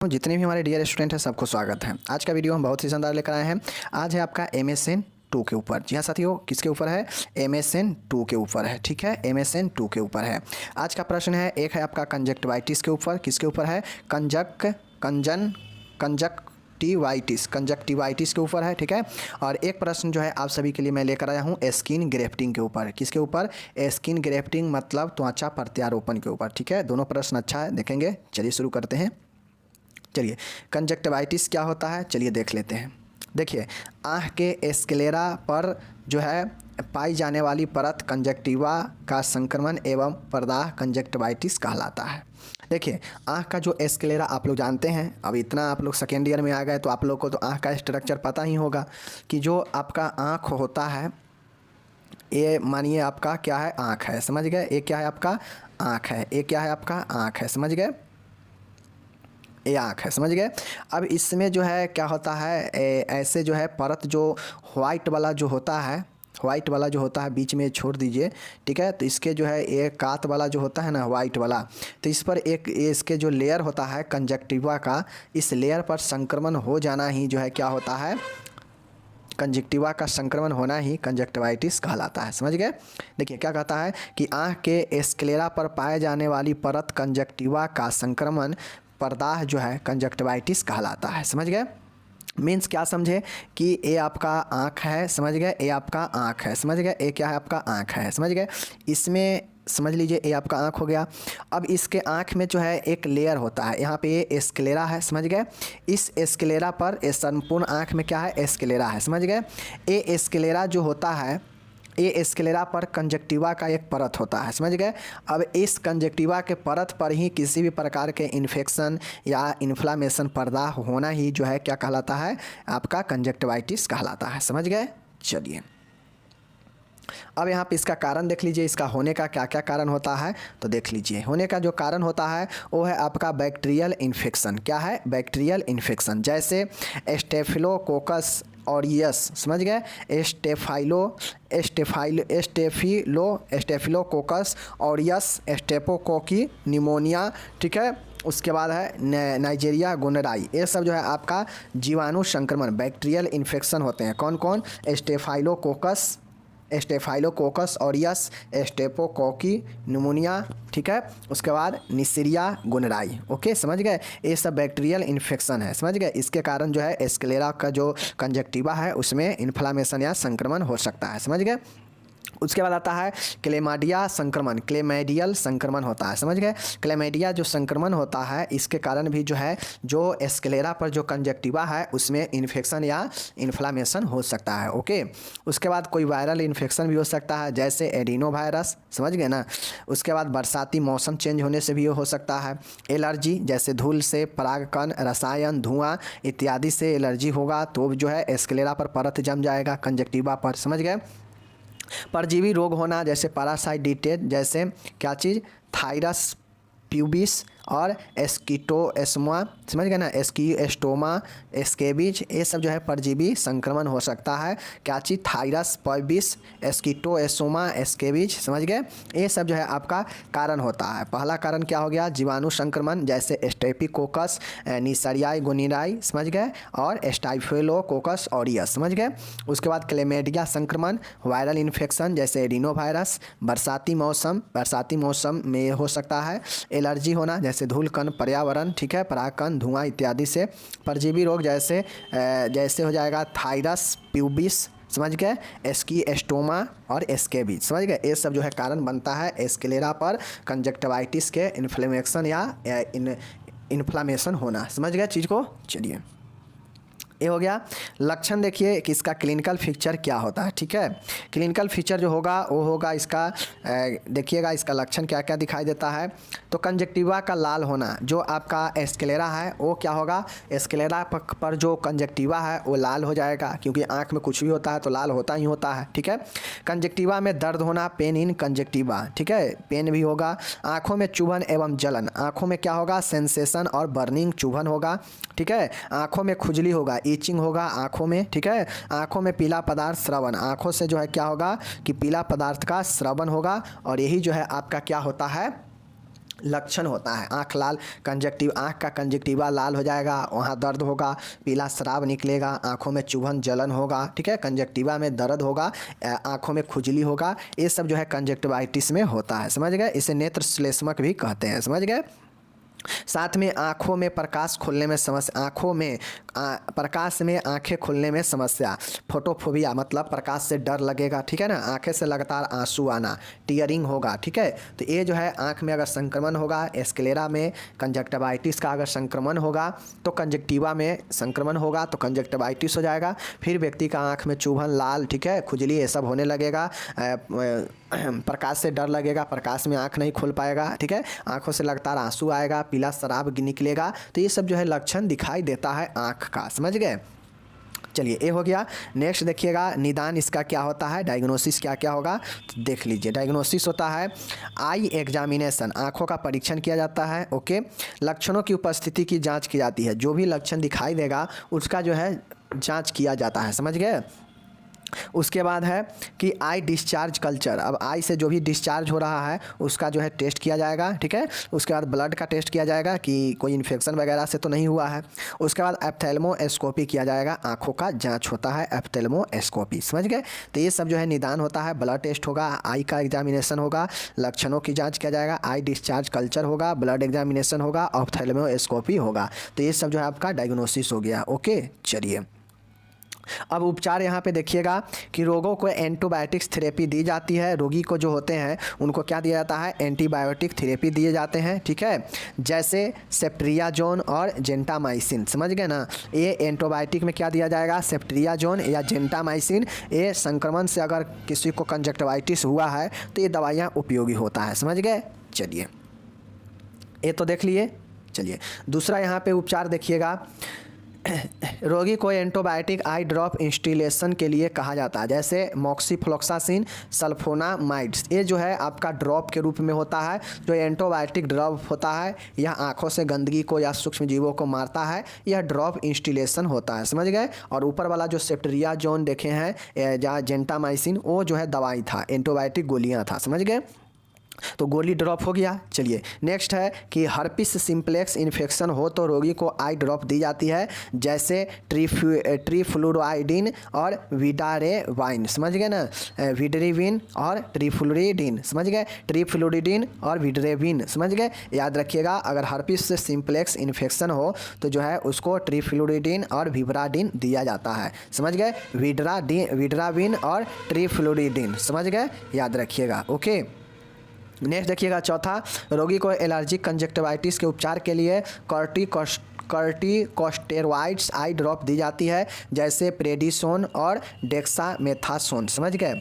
जितने भी हमारे डियर स्टूडेंट हैं सबको स्वागत है। आज का वीडियो हम बहुत ही शानदार लेकर आए हैं। आज है आपका MSN 2 के ऊपर। जी हाँ साथियों, किसके ऊपर है? MSN 2 के ऊपर है। ठीक है, MSN 2 के ऊपर है। आज का प्रश्न है, एक है आपका कंजक्टिवाइटिस के ऊपर। किसके ऊपर है? कंजक्टिवाइटिस के ऊपर है। ठीक है, और एक प्रश्न जो है आप सभी के लिए मैं लेकर आया हूँ स्किन ग्रेफ्टिंग के ऊपर। किसके ऊपर? स्किन ग्रेफ्टिंग मतलब त्वचा प्रत्यारोपण के ऊपर। ठीक है, दोनों प्रश्न अच्छा है, देखेंगे। चलिए शुरू करते हैं। चलिए, कंजक्टिवाइटिस क्या होता है चलिए देख लेते हैं। देखिए, आँख के स्क्लेरा पर जो है पाई जाने वाली परत कंजक्टिवा का संक्रमण एवं प्रदाह कंजक्टिवाइटिस कहलाता है। देखिए, आँख का जो स्क्लेरा आप लोग जानते हैं, अब इतना आप लोग सेकेंड ईयर में आ गए तो आप लोग को तो आँख का स्ट्रक्चर पता ही होगा कि जो आपका आँख होता है, ये मानिए आपका क्या है? आँख है, समझ गए? ये क्या है? आपका आँख है। ये क्या है? आपका आँख है, समझ गए? ये आँख है, समझ गए? अब इसमें जो है क्या होता है, ऐसे जो है परत जो वाइट वाला जो होता है बीच में छोड़ दीजिए। ठीक है, तो इसके जो है ये कात वाला जो होता है ना, वाइट वाला, तो इस पर एक इसके जो लेयर होता है कंजक्टिवा का, इस लेयर पर संक्रमण हो जाना ही जो है क्या होता है? कंजक्टिवा का संक्रमण होना ही कंजक्टिवाइटिस कहलाता है। समझ गए? देखिए क्या कहता है कि आँख के स्क्लेरा पर पाए जाने वाली परत कंजक्टिवा का संक्रमण प्रदाह जो है कंजक्टिवाइटिस कहलाता है। समझ गए? मीन्स क्या समझे कि ये आपका आँख है, समझ गए? ये आपका आँख है, समझ गए? ये क्या है? आपका आँख है, समझ गए? इसमें समझ लीजिए ये आपका आँख हो गया। अब इसके आँख में जो है एक लेयर होता है, यहाँ पे ये स्क्लेरा है, समझ गए? इस स्क्लेरा पर संपूर्ण आँख में क्या है? स्क्लेरा है, समझ गए? ये स्क्लेरा जो होता है, ये स्क्लेरा पर कंजक्टिवा का एक परत होता है, समझ गए? अब इस कंजक्टिवा के परत पर ही किसी भी प्रकार के इन्फेक्शन या इन्फ्लामेशन प्रदाह होना ही जो है क्या कहलाता है? आपका कंजक्टिवाइटिस कहलाता है। समझ गए? चलिए, अब यहाँ पे इसका कारण देख लीजिए, इसका होने का क्या क्या कारण होता है तो देख लीजिए। होने का जो कारण होता है वो है आपका बैक्टीरियल इन्फेक्शन। क्या है? बैक्टीरियल इन्फेक्शन, जैसे स्टेफिलोकोकस ऑरियस, समझ गए? Staphylococcus aureus, streptococci pneumonia. ठीक है, उसके बाद है नाइजीरिया गोनोराई। ये सब जो है आपका जीवाणु संक्रमण बैक्टीरियल इन्फेक्शन होते हैं। कौन कौन? Staphylococcus aureus, streptococci pneumonia. ठीक है, उसके बाद निसीरिया गोनोराई। ओके, समझ गए? ये सब बैक्टीरियल इन्फेक्शन है, समझ गए? इसके कारण जो है स्क्लेरा का जो कंजक्टिवा है उसमें इन्फ्लामेशन या संक्रमण हो सकता है। समझ गए? उसके बाद आता है क्लेमाइडिया संक्रमण, क्लेमाइडियल संक्रमण होता है, समझ गए? क्लेमाइडिया जो संक्रमण होता है इसके कारण भी जो है जो स्क्लेरा पर जो कंजक्टिवा है उसमें इन्फेक्शन या इन्फ्लामेशन हो सकता है। ओके, उसके बाद कोई वायरल इन्फेक्शन भी हो सकता है, जैसे एडिनो वायरस, समझ गए ना? उसके बाद बरसाती मौसम चेंज होने से भी हो सकता है। एलर्जी, जैसे धूल से, परागकण, रसायन, धुआं इत्यादि से एलर्जी होगा तो जो है स्क्लेरा पर परत जम जाएगा कंजक्टिवा पर। समझ गए? परजीवी रोग होना, जैसे पैरासाइट डिटेज, जैसे क्या चीज़? थायरस प्यूबिस और एस्कीटोएस्मा, समझ गए ना? एस्कीएस्टोमा, स्केबिज, ये सब जो है परजीवी संक्रमण हो सकता है। क्या चीज़? थायरस प्यूबिस, एस्कीटोएस्टोमा, स्केबिज, समझ गए? ये सब जो है आपका कारण होता है। पहला कारण क्या हो गया? जीवाणु संक्रमण, जैसे स्टेफिलोकोकस निसरियाई गोनिराई, समझ गए? और स्टाइफिलोकोकस ऑरियस, समझ गए? उसके बाद क्लेमाइडिया संक्रमण, वायरल इन्फेक्शन जैसे एडिनो वायरस, बरसाती मौसम में हो सकता है। एलर्जी होना, जैसे धूल कण, पर्यावरण, ठीक है, परागकण, धुआं इत्यादि से। परजीवी रोग जैसे हो जाएगा थायरस प्यूबिस, समझ गए? एस्कीएस्टोमा और स्केबिज, समझ गए? ये सब जो है कारण बनता है स्क्लेरा पर कंजक्टिवाइटिस के इन्फ्लेमेशन या इन्फ्लामेशन होना। समझ गए चीज़ को? चलिए, ये हो गया। लक्षण देखिए कि इसका क्लिनिकल फीचर क्या होता है। ठीक है, क्लिनिकल फीचर जो होगा वो होगा इसका, देखिएगा इसका लक्षण क्या क्या दिखाई देता है। तो कंजक्टिवा का लाल होना, जो आपका स्क्लेरा है वो क्या होगा? स्क्लेरा पर जो कंजक्टिवा है वो लाल हो जाएगा, क्योंकि आँख में कुछ भी होता है तो लाल होता ही होता है। ठीक है, कंजक्टिवा में दर्द होना, पेन इन कंजक्टिवा, ठीक है, पेन भी होगा। आँखों में चुभन एवं जलन, आँखों में क्या होगा? सेंसेशन और बर्निंग, चुभन होगा। ठीक है, आँखों में खुजली होगा, ईचिंग होगा आँखों में। ठीक है, आँखों में पीला पदार्थ स्रवन, आँखों से जो है क्या होगा कि पीला पदार्थ का स्रवन होगा। और यही जो है आपका क्या होता है? लक्षण होता है। आँख लाल, कंजक्टिव, आँख का कंजक्टिवा लाल हो जाएगा, वहाँ दर्द होगा, पीला स्राव निकलेगा, आँखों में चुभन जलन होगा, ठीक है, कंजक्टिवा में दर्द होगा, आँखों में खुजली होगा, ये सब जो है कंजक्टिवाइटिस में होता है, समझ गए। इसे नेत्र श्लेष्मक भी कहते हैं, समझ गए। साथ में आँखों में प्रकाश खुलने में समस्या, आँखों में प्रकाश में आँखें खुलने में समस्या, फोटोफोबिया मतलब प्रकाश से डर लगेगा, ठीक है ना, आँखें से लगातार आंसू आना, टीयरिंग होगा, ठीक है। तो ये जो है आँख में अगर संक्रमण होगा, स्क्लेरा में कंजक्टिवाइटिस का अगर संक्रमण होगा तो कंजक्टिवा में संक्रमण होगा तो कंजक्टिवाइटिस हो जाएगा। फिर व्यक्ति का आँख में चुभन, लाल, ठीक है, खुजली, ये सब होने लगेगा, प्रकाश से डर लगेगा, प्रकाश में आँख नहीं खुल पाएगा, ठीक है, आँखों से लगातार आंसू आएगा, पीला शराब निकलेगा। तो ये सब जो है लक्षण दिखाई देता है आँख का, समझ गए। चलिए ये हो गया। नेक्स्ट देखिएगा निदान इसका क्या होता है, डायग्नोसिस क्या क्या होगा तो देख लीजिए। डायग्नोसिस होता है आई एग्जामिनेशन, आँखों का परीक्षण किया जाता है, ओके। लक्षणों की उपस्थिति की जांच की जाती है, जो भी लक्षण दिखाई देगा उसका जो है जांच किया जाता है, समझ गए। उसके बाद है कि आई डिस्चार्ज कल्चर, अब आई से जो भी डिस्चार्ज हो रहा है उसका जो है टेस्ट किया जाएगा, ठीक है। उसके बाद ब्लड का टेस्ट किया जाएगा कि कोई इन्फेक्शन वगैरह से तो नहीं हुआ है। उसके बाद एप्थेल्मोस्कोपी किया जाएगा, आँखों का जांच होता है एप्थेल्मोस्कोपी, समझ गए। तो ये सब जो है निदान होता है, ब्लड टेस्ट होगा, आई का एग्जामिनेशन होगा, लक्षणों की जाँच किया जाएगा, आई डिस्चार्ज कल्चर होगा, ब्लड एग्जामिनेशन होगा, एप्थेल्मोस्कोपी होगा। तो ये सब जो है आपका डायग्नोसिस हो गया, ओके। चलिए अब उपचार यहाँ पे देखिएगा कि रोगों को एंटीबायोटिक्स थेरेपी दी जाती है, रोगी को जो होते हैं उनको क्या दिया जाता है, एंटीबायोटिक थेरेपी दिए जाते हैं, ठीक है, जैसे सेफ्ट्रियाजोन और जेंटामाइसिन, समझ गए ना। ये एंटीबायोटिक में क्या दिया जाएगा, सेफ्ट्रियाजोन या जेंटामाइसिन। ये संक्रमण से अगर किसी को कंजक्टिवाइटिस हुआ है तो ये दवाइयाँ उपयोगी होता है, समझ गए। चलिए ये तो देख लिए। चलिए दूसरा यहाँ पे उपचार देखिएगा, रोगी को एंटीबायोटिक आई ड्रॉप इंस्टिलेशन के लिए कहा जाता है, जैसे मॉक्सीफ्लोक्सासिन, सल्फोनामाइड्स। ये जो है आपका ड्रॉप के रूप में होता है, जो एंटीबायोटिक ड्रॉप होता है, यह आँखों से गंदगी को या सूक्ष्म जीवों को मारता है, यह ड्रॉप इंस्टिलेशन होता है, समझ गए। और ऊपर वाला जो सेफ्ट्रियाजोन देखे हैं जहाँ जेंटामाइसिन, वो जो है दवाई था, एंटीबायोटिक गोलियाँ था, समझ गए। तो गोली ड्रॉप हो गया। चलिए नेक्स्ट है कि हर्पिस सिंप्लेक्स इन्फेक्शन हो तो रोगी को आई ड्रॉप दी जाती है, जैसे ट्रीफ्लुराइडिन और विडारेवाइन, समझ गए ना, विडरेविन और ट्रीफ्लुरिडिन, समझ गए, ट्रीफ्लुरिडिन और विडरेविन, समझ गए। याद रखिएगा अगर हर्पिस से सिंप्लेक्स इन्फेक्शन हो तो जो है उसको ट्रीफ्लुरिडिन और विब्राडिन दिया जाता है, समझ गए, विड्राविन और ट्रीफ्लुरिडिन, समझ गए, याद रखिएगा, ओके। नेक्स्ट देखिएगा चौथा, रोगी को एलर्जिक कंजक्टिवाइटिस के उपचार के लिए कॉर्टिकोस्टेरॉइड्स आई ड्रॉप दी जाती है, जैसे प्रेडिसोन और डेक्सामेथासोन, समझ गए।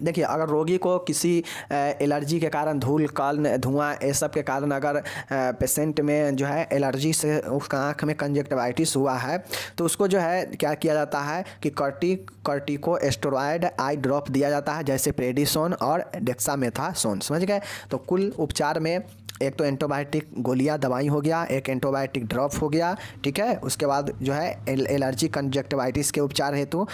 देखिए अगर रोगी को किसी एलर्जी के कारण धूल कण धुआं ये सब के कारण अगर पेशेंट में जो है एलर्जी से उसका आँख में कंजक्टिवाइटिस हुआ है तो उसको जो है क्या किया जाता है कि कॉर्टिकोस्टेरॉइड आई ड्रॉप दिया जाता है, जैसे प्रेडिसोन और डेक्सामेथासोन, समझ गए। तो कुल उपचार में एक तो एंटीबायोटिक गोलियां दवाई हो गया, एक एंटीबायोटिक ड्रॉप हो गया, ठीक है। उसके बाद जो है एलर्जी कंजक्टिवाइटिस के उपचार हेतु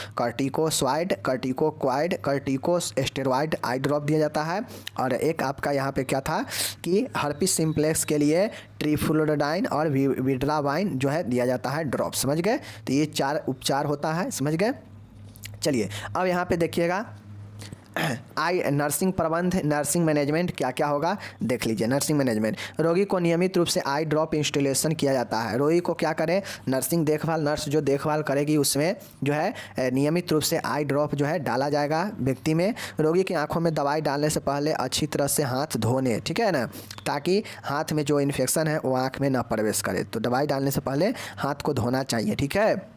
कॉर्टिकोस्टेरॉइड आई ड्रॉप दिया जाता है। और एक आपका यहाँ पे क्या था कि हर्पिस सिंप्लेक्स के लिए ट्रीफ्लुरिडाइन और विड्रावाइन जो है दिया जाता है ड्रॉप, समझ गए। तो ये 4 उपचार होता है, समझ गए। चलिए अब यहाँ पे देखिएगा आई नर्सिंग प्रबंध, नर्सिंग मैनेजमेंट क्या क्या होगा देख लीजिए। नर्सिंग मैनेजमेंट, रोगी को नियमित रूप से आई ड्रॉप इंस्टॉलेशन किया जाता है। रोगी को क्या करें, नर्सिंग देखभाल, नर्स जो देखभाल करेगी उसमें जो है नियमित रूप से आई ड्रॉप जो है डाला जाएगा व्यक्ति में। रोगी की आंखों में दवाई डालने से पहले अच्छी तरह से हाथ धोने, ठीक है ना, ताकि हाथ में जो इन्फेक्शन है वो आँख में ना प्रवेश करे। तो दवाई डालने से पहले हाथ को धोना चाहिए, ठीक है।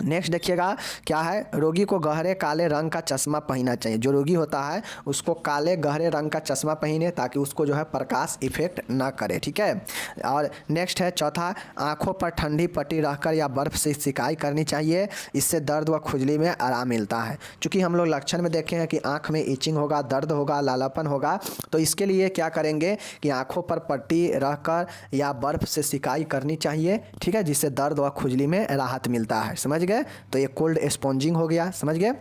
नेक्स्ट देखिएगा क्या है, रोगी को गहरे काले रंग का चश्मा पहनना चाहिए। जो रोगी होता है उसको काले गहरे रंग का चश्मा पहने ताकि उसको जो है प्रकाश इफेक्ट ना करे, ठीक है। और नेक्स्ट है चौथा, आंखों पर ठंडी पट्टी रखकर या बर्फ़ से सिकाई करनी चाहिए, इससे दर्द व खुजली में आराम मिलता है। चूँकि हम लोग लक्षण में देखे हैं कि आँख में इचिंग होगा, दर्द होगा, लालापन होगा, तो इसके लिए क्या करेंगे कि आँखों पर पट्टी रखकर या बर्फ़ से सिकाई करनी चाहिए, ठीक है, जिससे दर्द व खुजली में राहत मिलता है, समझ गए। तो ये कोल्ड स्पॉन्जिंग हो गया, समझ गए।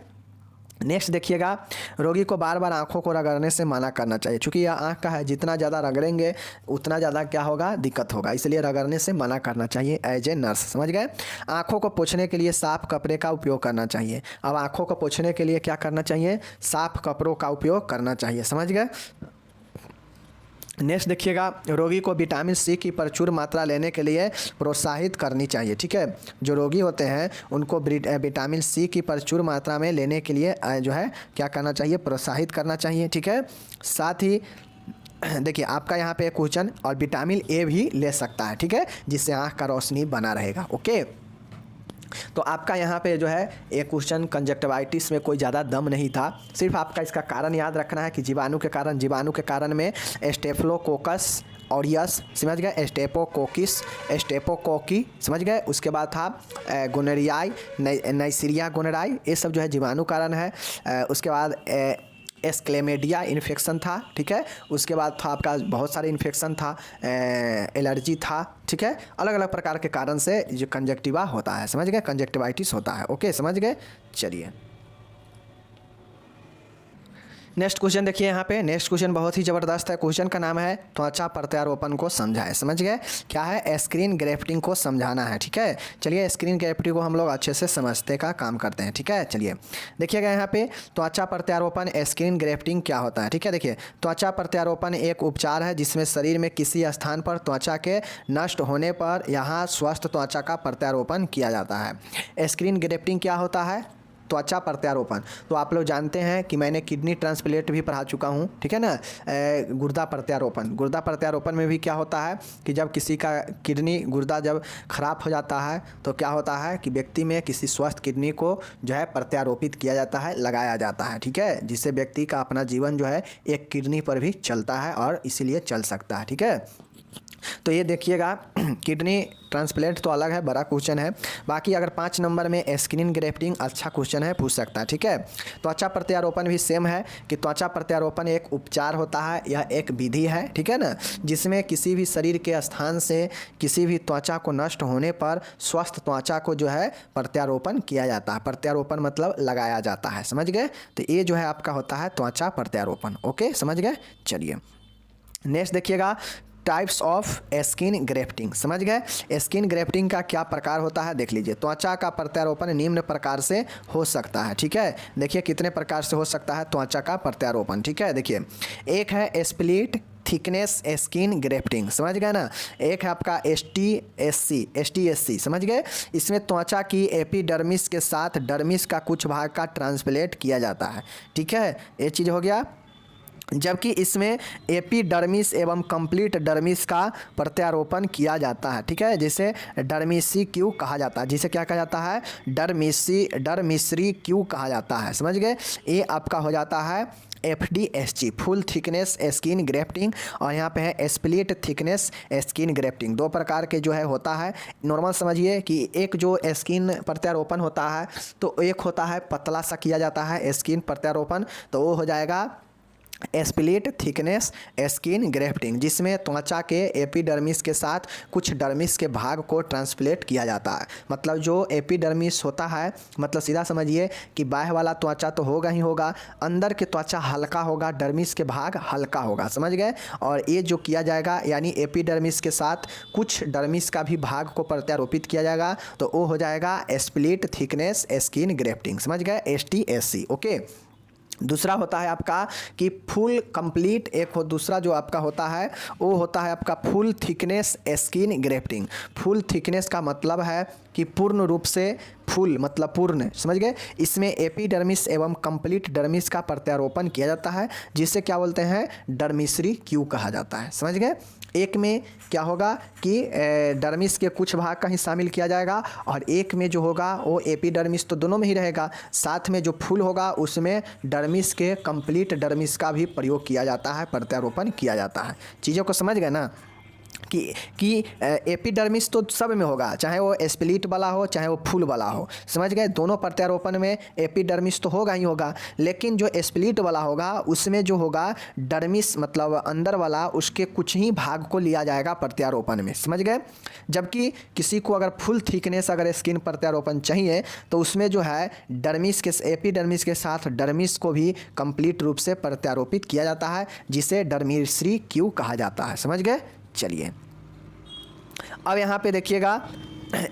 नेक्स्ट देखिएगा, रोगी को बार बार आंखों को रगड़ने से मना करना चाहिए, क्योंकि यह आंख का है, जितना ज़्यादा रगड़ेंगे उतना ज़्यादा क्या होगा, दिक्कत होगा, इसलिए रगड़ने से मना करना चाहिए एज ए नर्स। समझ गए। आंखों को पोंछने के लिए साफ कपड़े का उपयोग करना चाहिए। अब आंखों को पोंछने के लिए क्या करना चाहिए, साफ कपड़ों का उपयोग करना चाहिए। समझ गए। नेक्स्ट देखिएगा, रोगी को विटामिन सी की प्रचुर मात्रा लेने के लिए प्रोत्साहित करनी चाहिए। ठीक है, जो रोगी होते हैं उनको विटामिन सी की प्रचुर मात्रा में लेने के लिए जो है क्या करना चाहिए, प्रोत्साहित करना चाहिए। ठीक है, साथ ही देखिए आपका यहाँ पे क्वेश्चन, और विटामिन ए भी ले सकता है। ठीक है, जिससे आँख का रोशनी बना रहेगा। ओके, तो आपका यहाँ पे जो है एक क्वेश्चन कंजक्टिवाइटिस में कोई ज़्यादा दम नहीं था, सिर्फ आपका इसका कारण याद रखना है कि जीवाणु के कारण में स्टेफिलोकोकस ऑरियस, समझ गए, स्टेपोकोकी, समझ गए। उसके बाद था गोनेरियाई, नाइसीरिया गोनेराई, ये सब जो है जीवाणु कारण है। उसके बाद एस्क्लेमेडिया इन्फेक्शन था। ठीक है, उसके बाद था आपका बहुत सारे इन्फेक्शन था, एलर्जी था। ठीक है, अलग अलग प्रकार के कारण से जो कंजक्टिवा होता है, समझ गए, कंजक्टिवाइटिस होता है। ओके, समझ गए। चलिए नेक्स्ट क्वेश्चन देखिए यहाँ पे। नेक्स्ट क्वेश्चन बहुत ही ज़बरदस्त है। क्वेश्चन का नाम है त्वचा प्रत्यारोपण को समझाएं। समझ गए, क्या है, स्क्रीन ग्रेफ्टिंग को समझाना है। ठीक है, चलिए स्क्रीन ग्रेफ्टिंग को हम लोग अच्छे से समझते का काम करते हैं। ठीक है, चलिए देखिएगा यहाँ पे त्वचा प्रत्यारोपण स्क्रीन ग्रेफ्टिंग क्या होता है। ठीक है, देखिए त्वचा प्रत्यारोपण एक उपचार है जिसमें शरीर में किसी स्थान पर त्वचा के नष्ट होने पर यहाँ स्वस्थ त्वचा का प्रत्यारोपण किया जाता है। स्क्रीन ग्रेफ्टिंग क्या होता है, त्वचा प्रत्यारोपण। तो आप लोग जानते हैं कि मैंने किडनी ट्रांसप्लांट भी पढ़ा चुका हूँ। ठीक है ना, गुर्दा प्रत्यारोपण में भी क्या होता है कि जब किसी का किडनी गुर्दा जब खराब हो जाता है तो क्या होता है कि व्यक्ति में किसी स्वस्थ किडनी को जो है प्रत्यारोपित किया जाता है, लगाया जाता है। ठीक है, जिससे व्यक्ति का अपना जीवन जो है एक किडनी पर भी चलता है और इसीलिए चल सकता है। ठीक है, तो ये देखिएगा किडनी ट्रांसप्लांट तो अलग है, बड़ा क्वेश्चन है। बाकी अगर 5 नंबर में स्क्रीन ग्रेफ्टिंग अच्छा क्वेश्चन है, पूछ सकता है। ठीक है, त्वचा प्रत्यारोपण भी सेम है कि त्वचा प्रत्यारोपण एक उपचार होता है, यह एक विधि है। ठीक है ना, जिसमें किसी भी शरीर के स्थान से किसी भी त्वचा को नष्ट होने पर स्वस्थ त्वचा को जो है प्रत्यारोपण किया जाता है। प्रत्यारोपण मतलब लगाया जाता है। समझ गए, तो ये जो है आपका होता है त्वचा प्रत्यारोपण। ओके, समझ गए। चलिए नेक्स्ट देखिएगा, टाइप्स ऑफ स्किन ग्रेफ्टिंग। समझ गए, स्किन ग्रेफ्टिंग का क्या प्रकार होता है, देख लीजिए। त्वचा का प्रत्यारोपण निम्न प्रकार से हो सकता है। ठीक है, देखिए कितने प्रकार से हो सकता है त्वचा का प्रत्यारोपण। ठीक है, देखिए एक है स्प्लिट थिकनेस स्किन ग्रेफ्टिंग, समझ गए ना। एक है आपका STSC, समझ गए। इसमें त्वचा की एपिडर्मिस के साथ डर्मिस का कुछ भाग का ट्रांसप्लांट किया जाता है। ठीक है, ये चीज़ हो गया। जबकि इसमें एपिडर्मिस एवं कंप्लीट डर्मिस का प्रत्यारोपण किया जाता है। ठीक है, जिसे डर्मिसी क्यू कहा जाता है, जिसे क्या कहा जाता है, डर्मिसरी क्यू कहा जाता है। समझ गए, ये आपका हो जाता है FDSG, फुल थिकनेस स्किन ग्रेफ्टिंग, और यहाँ पे है स्प्लिट थिकनेस स्किन ग्रेफ्टिंग। 2 प्रकार के जो है होता है। नॉर्मल समझिए कि एक जो स्किन प्रत्यारोपण होता है तो एक होता है पतला सा किया जाता है स्किन प्रत्यारोपण, तो वो हो जाएगा स्प्लिट थिकनेस स्किन ग्रेफ्टिंग, जिसमें त्वचा के एपिडर्मिस के साथ कुछ डर्मिस के भाग को ट्रांसप्लांट किया जाता है। मतलब जो एपिडर्मिस होता है, मतलब सीधा समझिए कि बाह्य वाला त्वचा तो होगा ही होगा, अंदर के त्वचा हल्का होगा, डर्मिस के भाग हल्का होगा। समझ गए, और ये जो किया जाएगा यानी एपिडर्मिस के साथ कुछ डर्मिस का भी भाग को प्रत्यारोपित किया जाएगा, तो वो हो जाएगा स्प्लिट थिकनेस स्किन ग्रेफ्टिंग। समझ गए, STSC। ओके, दूसरा होता है आपका कि फुल कंप्लीट, एक हो दूसरा जो आपका होता है वो होता है आपका full thickness skin grafting. Full thickness का मतलब है कि पूर्ण रूप से, फुल मतलब पूर्ण, समझ गए। इसमें एपिडर्मिस एवं कंप्लीट डर्मिस का प्रत्यारोपण किया जाता है, जिसे क्या बोलते हैं, डर्मिसरी क्यू कहा जाता है। समझ गए, एक में क्या होगा कि डर्मिस के कुछ भाग का ही शामिल किया जाएगा, और एक में जो होगा वो एपिडर्मिस तो दोनों में ही रहेगा, साथ में जो फुल होगा उसमें डर्मिस के कंप्लीट डर्मिस का भी प्रयोग किया जाता है, प्रत्यारोपण किया जाता है। चीज़ों को समझ गए ना। कि एपिडर्मिस तो सब में होगा, चाहे वो स्प्लिट वाला हो चाहे वो फुल वाला हो, समझ गए। दोनों प्रत्यारोपण में एपिडर्मिस तो होगा ही होगा, लेकिन जो स्प्लिट वाला होगा उसमें जो होगा डर्मिस मतलब अंदर वाला उसके कुछ ही भाग को लिया जाएगा प्रत्यारोपण में, समझ गए। जबकि किसी को अगर फुल थिकनेस अगर स्किन प्रत्यारोपण चाहिए तो उसमें जो है डर्मिस के एपिडर्मिस के साथ डर्मिस को भी कंप्लीट रूप से प्रत्यारोपित किया जाता है, जिसे डर्मिश्री क्यू कहा जाता है, समझ गए। चलिए अब यहाँ पे देखिएगा,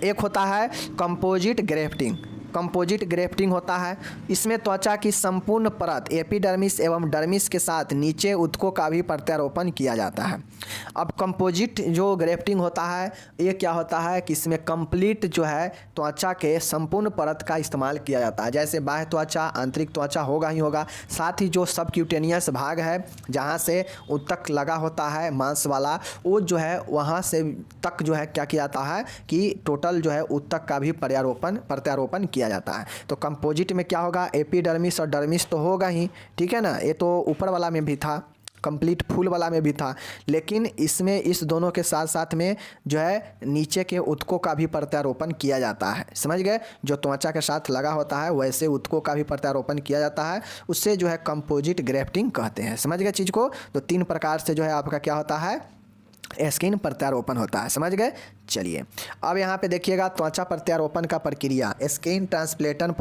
एक होता है कंपोजिट ग्रेफ्टिंग। कंपोजिट ग्रेफ्टिंग होता है, इसमें त्वचा की संपूर्ण परत एपिडर्मिस एवं डर्मिस के साथ नीचे ऊतकों का भी प्रत्यारोपण किया जाता है। अब कंपोजिट जो ग्रेफ्टिंग होता है ये क्या होता है कि इसमें कंप्लीट जो है त्वचा के संपूर्ण परत का इस्तेमाल किया जाता है, जैसे बाह्य त्वचा, आंतरिक त्वचा होगा ही होगा, साथ ही जो सबक्यूटेनियस भाग है जहाँ से ऊतक लगा होता है मांस वाला, वो जो है वहाँ से तक जो है क्या किया जाता है कि टोटल जो है ऊतक का भी प्रत्यारोपण किया जाता है। तो कंपोजिट में क्या होगा, एपिडर्मिस और डर्मिस तो होगा ही, ठीक है ना, ये तो ऊपर वाला में भी था, कंप्लीट फुल वाला में भी था, लेकिन इसमें इस दोनों के साथ साथ में जो है नीचे के ऊतकों का भी प्रत्यारोपण किया जाता है, समझ गए। जो त्वचा के साथ लगा होता है वैसे ऊतकों का भी प्रत्यारोपण किया जाता है, उससे जो है कंपोजिट ग्रेफ्टिंग कहते हैं, समझ गए चीज़ को। तो 3 प्रकार से जो है आपका क्या होता है, स्किन प्रत्यारोपण होता है, समझ गए। चलिए अब यहाँ पे देखिएगा त्वचा प्रत्यारोपण का प्रक्रिया, स्किन ट्रांसप्लांटेशन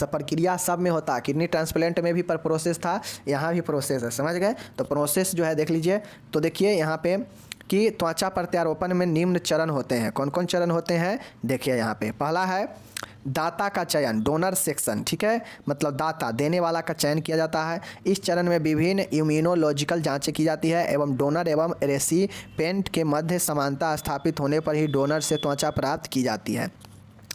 प्रक्रिया सब में होता है, किडनी ट्रांसप्लांट में भी प्रोसेस था, यहाँ भी प्रोसेस है, समझ गए। तो प्रोसेस जो है देख लीजिए, तो देखिए यहाँ पे कि त्वचा प्रत्यारोपण में निम्न चरण होते हैं। कौन कौन चरण होते हैं देखिए यहाँ पे, पहला है दाता का चयन, डोनर सेक्शन, ठीक है, मतलब दाता देने वाला का चयन किया जाता है। इस चरण में विभिन्न इम्यूनोलॉजिकल जांचें की जाती है एवं डोनर एवं रेसिपिएंट के मध्य समानता स्थापित होने पर ही डोनर से त्वचा प्राप्त की जाती है।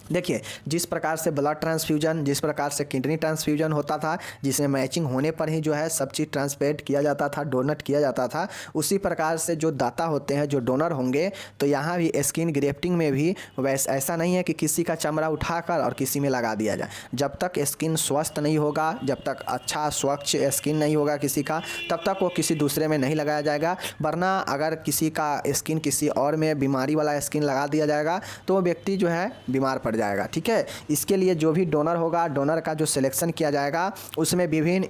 देखिए जिस प्रकार से ब्लड ट्रांसफ्यूजन, जिस प्रकार से किडनी ट्रांसफ्यूजन होता था, जिसमें मैचिंग होने पर ही जो है सब चीज़ ट्रांसप्लेंट किया जाता था, डोनेट किया जाता था, उसी प्रकार से जो दाता होते हैं, जो डोनर होंगे, तो यहाँ भी स्किन ग्रेफ्टिंग में भी वैसा ऐसा नहीं है कि किसी का चमड़ा उठाकर और किसी में लगा दिया जाए। जब तक स्किन स्वस्थ नहीं होगा, जब तक अच्छा स्वच्छ स्किन नहीं होगा किसी का, तब तक वो किसी दूसरे में नहीं लगाया जाएगा। वरना अगर किसी का स्किन किसी और में बीमारी वाला स्किन लगा दिया जाएगा तो वो व्यक्ति जो है बीमार पड़ जाएगा, ठीक है। इसके लिए जो भी डोनर होगा, डोनर का जो सिलेक्शन किया जाएगा उसमें विभिन्न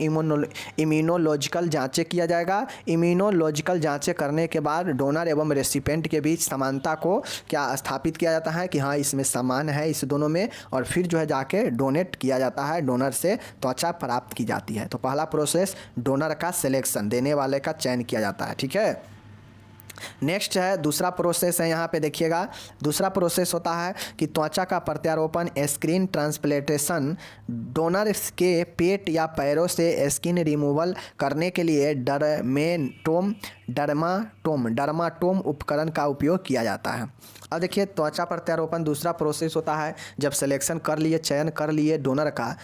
इम्यूनोलॉजिकल जांचें किया जाएगा। इम्यूनोलॉजिकल जांचें करने के बाद डोनर एवं रेसिपिएंट के बीच समानता को क्या स्थापित किया जाता है कि हाँ इसमें समान है इस दोनों में, और फिर जो है जाके डोनेट किया जाता है, डोनर से त्वचा प्राप्त की जाती है। तो पहला प्रोसेस डोनर का सिलेक्शन, देने वाले का चयन किया जाता है, ठीक है। नेक्स्ट है दूसरा प्रोसेस है, यहाँ पे देखिएगा दूसरा प्रोसेस होता है कि त्वचा का प्रत्यारोपण, स्किन ट्रांसप्लांटेशन। डोनर के पेट या पैरों से स्किन रिमूवल करने के लिए डर्माटोम उपकरण का उपयोग किया जाता है। अब देखिए त्वचा प्रत्यारोपण दूसरा प्रोसेस होता है, जब सिलेक्शन कर लिए, चयन कर लिए डोनर का,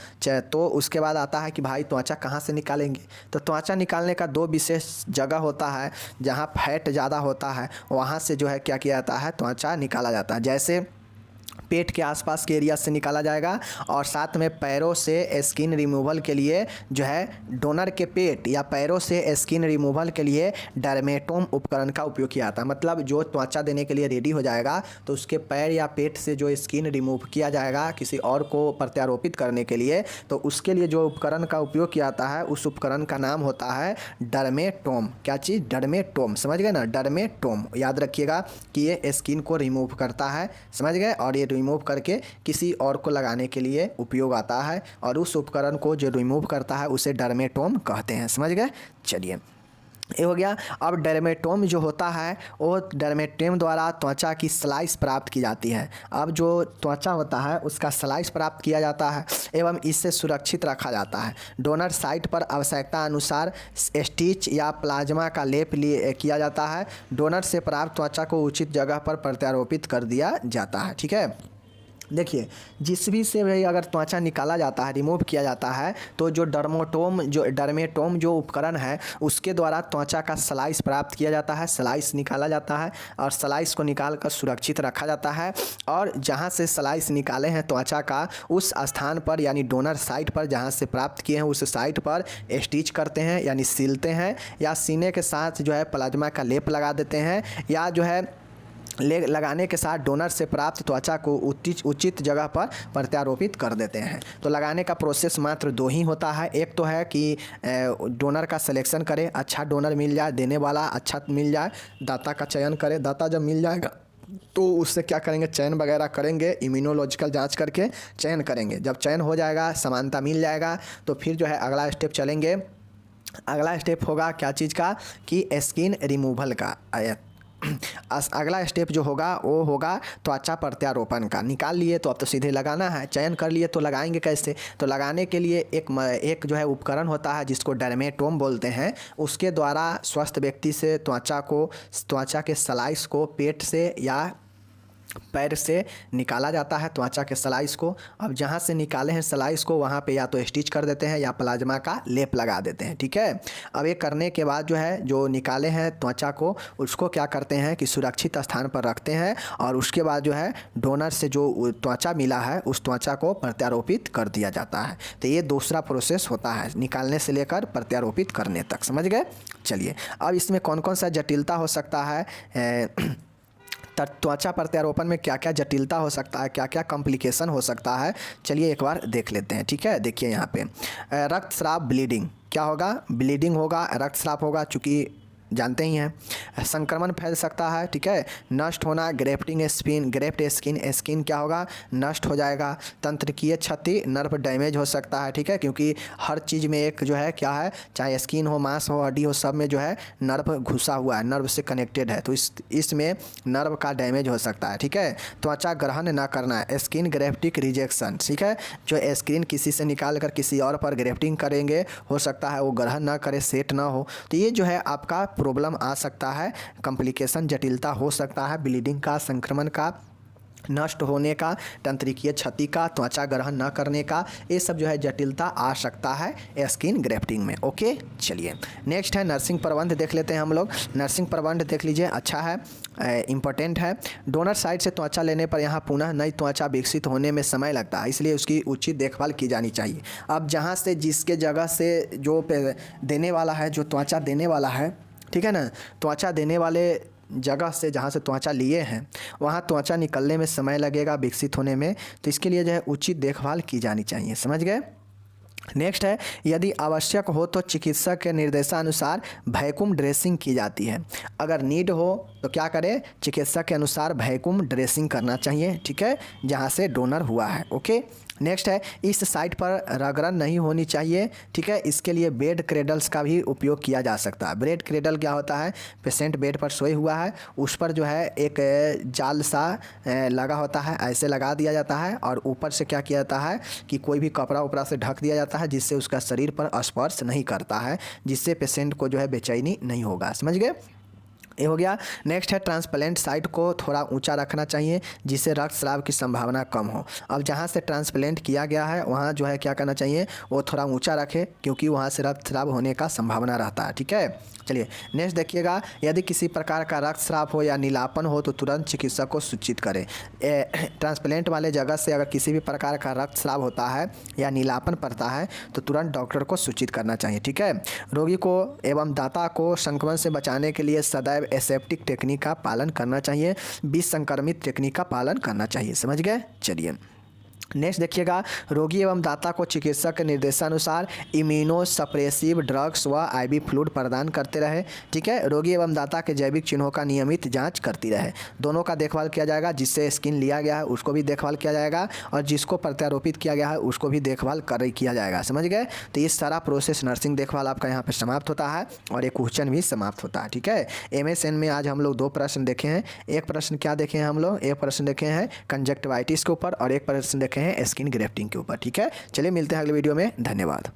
तो उसके बाद आता है कि भाई त्वचा कहाँ से निकालेंगे। तो त्वचा निकालने का 2 विशेष जगह होता है, जहाँ फैट ज़्यादा होता है वहाँ से जो है क्या किया जाता है, त्वचा निकाला जाता है। जैसे पेट के आसपास के एरिया से निकाला जाएगा, और साथ में पैरों से स्किन रिमूवल के लिए जो है डोनर के पेट या पैरों से स्किन रिमूवल के लिए डर्मेटोम उपकरण का उपयोग किया जाता है। मतलब जो त्वचा देने के लिए रेडी हो जाएगा तो उसके पैर या पेट से जो स्किन रिमूव किया जाएगा किसी और को प्रत्यारोपित करने के लिए, तो उसके लिए जो उपकरण का उपयोग किया जाता है उस उपकरण का नाम होता है डर्मेटोम। क्या चीज़, डर्मेटोम, समझ गए ना, डर्मेटोम याद रखिएगा कि ये स्किन को रिमूव करता है, समझ गए, और ये रिमूव करके किसी और को लगाने के लिए उपयोग आता है, और उस उपकरण को जो रिमूव करता है उसे डर्मेटोम कहते हैं, समझ गए। चलिए ये हो गया। अब डर्मेटोम जो होता है वो डर्मेटोम द्वारा त्वचा की स्लाइस प्राप्त की जाती है। अब जो त्वचा होता है उसका स्लाइस प्राप्त किया जाता है एवं इससे सुरक्षित रखा जाता है। डोनर साइट पर आवश्यकता अनुसार स्टिच या प्लाज्मा का लेप किया जाता है। डोनर से प्राप्त त्वचा को उचित जगह पर प्रत्यारोपित कर दिया जाता है, ठीक है। देखिए जिस भी से भाई अगर त्वचा निकाला जाता है, रिमूव किया जाता है, तो जो डर्मेटोम जो उपकरण है उसके द्वारा त्वचा का स्लाइस प्राप्त किया जाता है, स्लाइस निकाला जाता है और स्लाइस को निकाल कर सुरक्षित रखा जाता है। और जहाँ से स्लाइस निकाले हैं त्वचा का उस स्थान पर यानी डोनर साइट पर जहाँ से प्राप्त किए हैं उस साइट पर स्टिच करते हैं यानी सिलते हैं, या सीने के साथ जो है प्लाज्मा का लेप लगा देते हैं, या जो है लगाने के साथ डोनर से प्राप्त त्वचा को उचित जगह पर प्रत्यारोपित कर देते हैं। तो लगाने का प्रोसेस मात्र दो ही होता है। एक तो है कि डोनर का सिलेक्शन करें, अच्छा डोनर मिल जाए, देने वाला अच्छा मिल जाए, दाता का चयन करें। दाता जब मिल जाएगा तो उससे क्या करेंगे, चयन वगैरह करेंगे, इम्यूनोलॉजिकल जांच करके चयन करेंगे। जब चयन हो जाएगा, समानता मिल जाएगा, तो फिर जो है अगला स्टेप चलेंगे। अगला स्टेप होगा क्या चीज़ का, कि स्किन रिमूवल का। अगला स्टेप जो होगा वो होगा त्वचा प्रत्यारोपण का। निकाल लिए तो अब तो सीधे लगाना है, चयन कर लिए तो लगाएंगे कैसे। तो लगाने के लिए एक जो है उपकरण होता है जिसको डर्मेटोम बोलते हैं, उसके द्वारा स्वस्थ व्यक्ति से त्वचा के स्लाइस को पेट से या पैर से निकाला जाता है, त्वचा के स्लाइस को। अब जहाँ से निकाले हैं स्लाइस को वहाँ पे या तो स्टिच कर देते हैं या प्लाज्मा का लेप लगा देते हैं, ठीक है। अब ये करने के बाद जो है जो निकाले हैं त्वचा को उसको क्या करते हैं कि सुरक्षित स्थान पर रखते हैं, और उसके बाद जो है डोनर से जो त्वचा मिला है उस त्वचा को प्रत्यारोपित कर दिया जाता है। तो ये दूसरा प्रोसेस होता है, निकालने से लेकर प्रत्यारोपित करने तक, समझ गए। चलिए अब इसमें कौन कौन सा जटिलता हो सकता है, त्वचा प्रत्यारोपण में क्या क्या जटिलता हो सकता है, क्या क्या कॉम्प्लिकेशन हो सकता है, चलिए एक बार देख लेते हैं, ठीक है। देखिए यहाँ पे रक्तस्राव, ब्लीडिंग, क्या होगा, ब्लीडिंग होगा, रक्तस्राव होगा, चूँकि जानते ही हैं। संक्रमण फैल सकता है, ठीक है। नष्ट होना, ग्रेफ्ट स्किन क्या होगा, नष्ट हो जाएगा। तंत्रिकीय क्षति, नर्व डैमेज हो सकता है, ठीक है, क्योंकि हर चीज़ में एक जो है क्या है, चाहे स्किन हो, मांस हो, हड्डी हो, सब में जो है नर्व घुसा हुआ है, नर्व से कनेक्टेड है, तो इसमें नर्व का डैमेज हो सकता है, ठीक है। त्वचा ग्रहण ना करना, स्किन ग्रेफ्टिक रिजेक्शन, ठीक है, जो स्किन किसी से निकाल कर किसी और पर ग्रेफ्टिंग करेंगे, हो सकता है वो ग्रहण ना करे, सेट ना हो, तो ये जो है आपका प्रॉब्लम आ सकता है, कॉम्प्लिकेशन जटिलता हो सकता है, ब्लीडिंग का, संक्रमण का, नष्ट होने का, तंत्रिकीय क्षति का, त्वचा ग्रहण न करने का, ये सब जो है जटिलता आ सकता है स्किन ग्रेफ्टिंग में। ओके, चलिए नेक्स्ट है नर्सिंग प्रबंध देख लेते हैं हम लोग। नर्सिंग प्रबंध देख लीजिए, अच्छा है, इम्पोर्टेंट है। डोनर साइड से त्वचा लेने पर यहाँ पुनः नई त्वचा विकसित होने में समय लगता है, इसलिए उसकी उचित देखभाल की जानी चाहिए। अब जहाँ से जिसके जगह से जो देने वाला है, जो त्वचा देने वाला है, ठीक है ना, त्वचा देने वाले जगह से जहाँ से त्वचा लिए हैं वहाँ त्वचा निकलने में समय लगेगा, विकसित होने में, तो इसके लिए जो है उचित देखभाल की जानी चाहिए, समझ गए। नेक्स्ट है, यदि आवश्यक हो तो चिकित्सक के निर्देशानुसार वैक्यूम ड्रेसिंग की जाती है। अगर नीड हो तो क्या करें, चिकित्सक के अनुसार वैक्यूम ड्रेसिंग करना चाहिए, ठीक है, जहाँ से डोनर हुआ है। ओके, नेक्स्ट है, इस साइट पर रगड़न नहीं होनी चाहिए, ठीक है, इसके लिए बेड क्रेडल्स का भी उपयोग किया जा सकता है। बेड क्रेडल क्या होता है, पेशेंट बेड पर सोए हुआ है, उस पर जो है एक जाल सा लगा होता है, ऐसे लगा दिया जाता है, और ऊपर से क्या किया जाता है कि कोई भी कपड़ा उपड़ा से ढक दिया जाता है, जिससे उसका शरीर पर स्पर्श नहीं करता है, जिससे पेशेंट को जो है बेचैनी नहीं होगा, समझ गए। ये हो गया। नेक्स्ट है, ट्रांसप्लांट साइट को थोड़ा ऊंचा रखना चाहिए जिससे रक्तस्राव की संभावना कम हो। अब जहाँ से ट्रांसप्लांट किया गया है वहाँ जो है क्या करना चाहिए, वो थोड़ा ऊंचा रखें, क्योंकि वहाँ से रक्तस्राव होने का संभावना रहता है, ठीक है। चलिए नेक्स्ट देखिएगा, यदि किसी प्रकार का रक्तस्राव हो या नीलापन हो तो तुरंत चिकित्सक को सूचित करें। ट्रांसप्लांट वाले जगह से अगर किसी भी प्रकार का रक्तस्राव होता है या नीलापन पड़ता है तो तुरंत डॉक्टर को सूचित करना चाहिए, ठीक है। रोगी को एवं दाता को संक्रमण से बचाने के लिए सदैव एसेप्टिक टेक्निक का पालन करना चाहिए, विष संक्रमित टेक्निक का पालन करना चाहिए, समझ गए। चलिए नेक्स्ट देखिएगा, रोगी एवं दाता को चिकित्सक के निर्देशानुसार इम्यूनो सप्रेसिव ड्रग्स व आईवी फ्लूइड प्रदान करते रहे, ठीक है। रोगी एवं दाता के जैविक चिन्हों का नियमित जांच करती रहे, दोनों का देखभाल किया जाएगा। जिससे स्किन लिया गया है उसको भी देखभाल किया जाएगा, और जिसको प्रत्यारोपित किया गया है उसको भी देखभाल किया जाएगा, समझ गए। तो ये सारा प्रोसेस नर्सिंग देखभाल आपका यहाँ पर समाप्त होता है, और एक क्वेश्चन भी समाप्त होता है, ठीक है। MSN में आज हम लोग 2 प्रश्न देखे हैं। एक प्रश्न क्या देखे हैं हम लोग, एक प्रश्न देखे हैं कंजक्टिवाइटिस के ऊपर, और एक प्रश्न देखे हैं स्किन ग्रेफ्टिंग के ऊपर, ठीक है। चलिए मिलते हैं अगले वीडियो में, धन्यवाद।